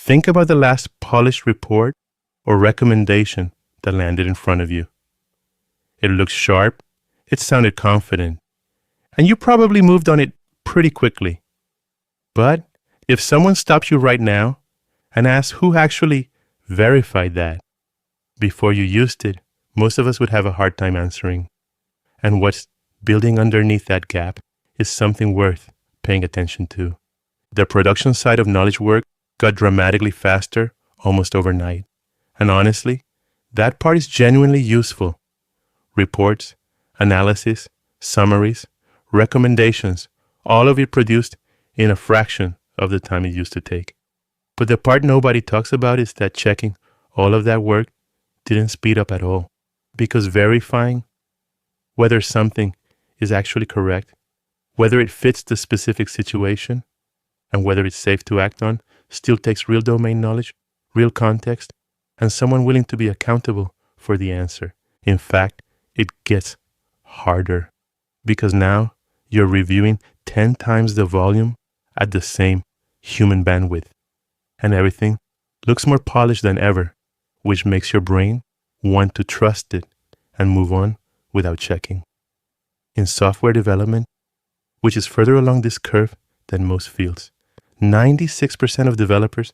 Think about the last polished report or recommendation that landed in front of you. It looked sharp, it sounded confident, and you probably moved on it pretty quickly. But if someone stops you right now and asks who actually verified that before you used it, most of us would have a hard time answering. And what's building underneath that gap is something worth paying attention to. The production side of knowledge work got dramatically faster almost overnight. And honestly, that part is genuinely useful. Reports, analysis, summaries, recommendations, all of it produced in a fraction of the time it used to take. But the part nobody talks about is that checking all of that work didn't speed up at all, because verifying whether something is actually correct, whether it fits the specific situation, and whether it's safe to act on still takes real domain knowledge, real context, and someone willing to be accountable for the answer. In fact, it gets harder because now you're reviewing 10 times the volume at the same human bandwidth, and everything looks more polished than ever, which makes your brain want to trust it and move on without checking. In software development, which is further along this curve than most fields, 96% of developers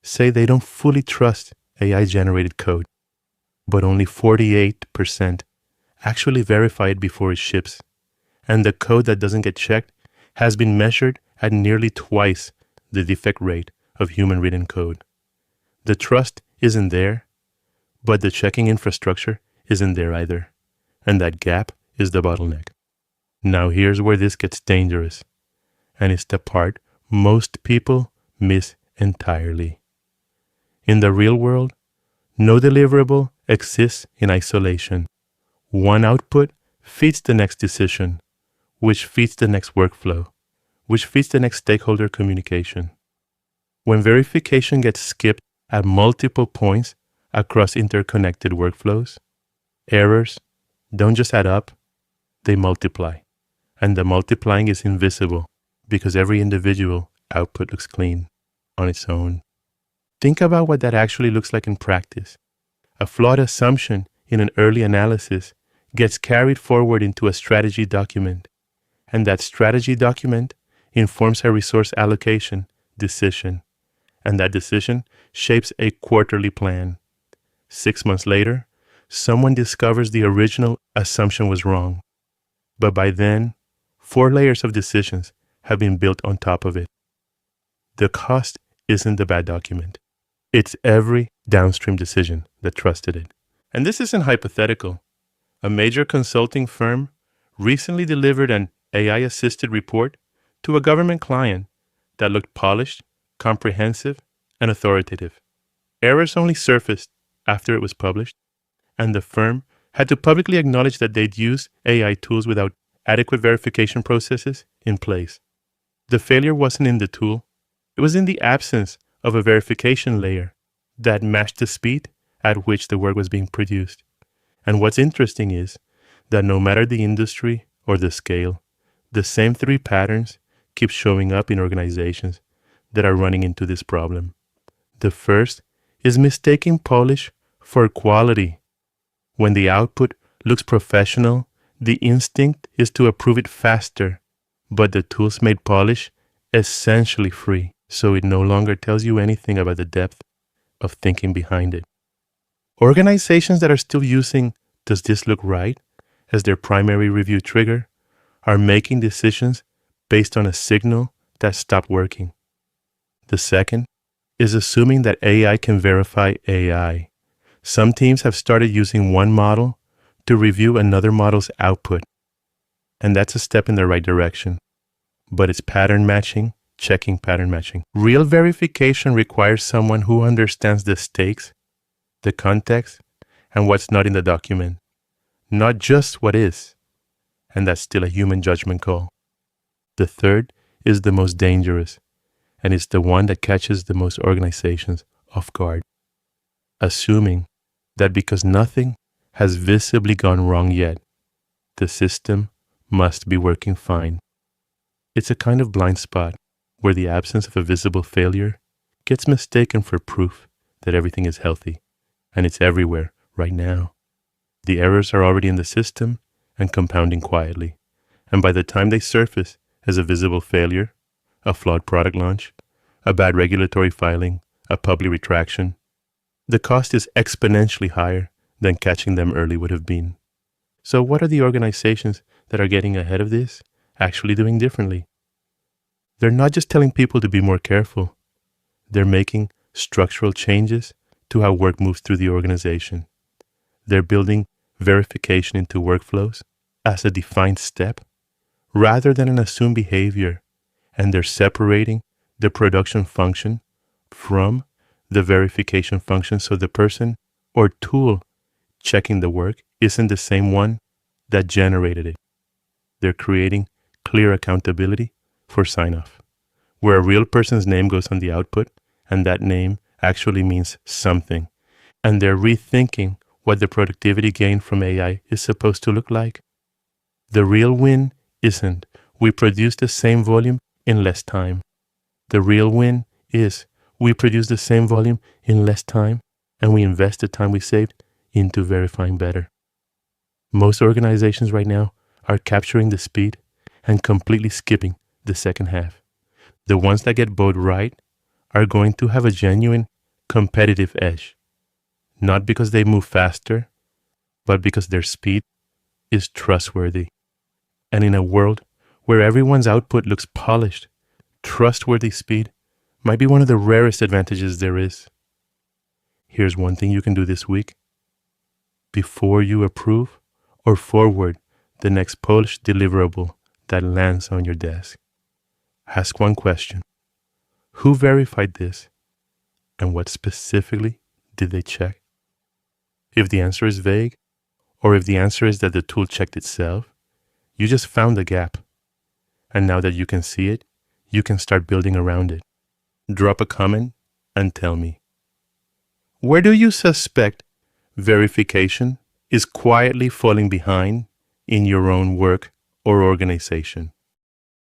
say they don't fully trust AI-generated code, but only 48% actually verify it before it ships. And the code that doesn't get checked has been measured at nearly twice the defect rate of human-written code. The trust isn't there, but the checking infrastructure isn't there either. And that gap is the bottleneck. Now here's where this gets dangerous, and it's the part most people miss entirely. In the real world, no deliverable exists in isolation. One output feeds the next decision, which feeds the next workflow, which feeds the next stakeholder communication. When verification gets skipped at multiple points across interconnected workflows, errors don't just add up, they multiply. And the multiplying is invisible because every individual output looks clean on its own. Think about what that actually looks like in practice. A flawed assumption in an early analysis gets carried forward into a strategy document, and that strategy document informs a resource allocation decision, and that decision shapes a quarterly plan. 6 months later, someone discovers the original assumption was wrong, but by then, 4 layers of decisions have been built on top of it. The cost isn't the bad document. It's every downstream decision that trusted it. And this isn't hypothetical. A major consulting firm recently delivered an AI-assisted report to a government client that looked polished, comprehensive, and authoritative. Errors only surfaced after it was published, and the firm had to publicly acknowledge that they'd used AI tools without adequate verification processes in place. The failure wasn't in the tool. It was in the absence of a verification layer that matched the speed at which the work was being produced. And what's interesting is that no matter the industry or the scale, the same 3 patterns keep showing up in organizations that are running into this problem. The first is mistaking polish for quality. When the output looks professional, the instinct is to approve it faster, but the tools made polish essentially free, so it no longer tells you anything about the depth of thinking behind it. Organizations that are still using "does this look right" as their primary review trigger are making decisions based on a signal that stopped working. The second is assuming that AI can verify AI. Some teams have started using one model to review another model's output, and that's a step in the right direction. But it's pattern matching, checking pattern matching. Real verification requires someone who understands the stakes, the context, and what's not in the document, not just what is, and that's still a human judgment call. The third is the most dangerous, and it's the one that catches the most organizations off guard. Assuming that because nothing has visibly gone wrong yet, the system must be working fine. It's a kind of blind spot where the absence of a visible failure gets mistaken for proof that everything is healthy, and it's everywhere right now. The errors are already in the system and compounding quietly, and by the time they surface as a visible failure, a flawed product launch, a bad regulatory filing, a public retraction, the cost is exponentially higher than catching them early would have been. So what are the organizations that are getting ahead of this actually doing differently? They're not just telling people to be more careful. They're making structural changes to how work moves through the organization. They're building verification into workflows as a defined step rather than an assumed behavior, and they're separating the production function from the verification function so the person or tool checking the work isn't the same one that generated it. They're creating clear accountability for sign-off, where a real person's name goes on the output and that name actually means something. And they're rethinking what the productivity gain from AI is supposed to look like. The real win isn't we produce the same volume in less time. The real win is we produce the same volume in less time and we invest the time we saved into verifying better. Most organizations right now are capturing the speed and completely skipping the second half. The ones that get both right are going to have a genuine competitive edge, not because they move faster, but because their speed is trustworthy. And in a world where everyone's output looks polished, trustworthy speed might be one of the rarest advantages there is. Here's one thing you can do this week. Before you approve or forward the next polished deliverable that lands on your desk, ask one question. Who verified this? And what specifically did they check? If the answer is vague, or if the answer is that the tool checked itself, you just found the gap. And now that you can see it, you can start building around it. Drop a comment and tell me. Where do you suspect verification is quietly falling behind in your own work or organization?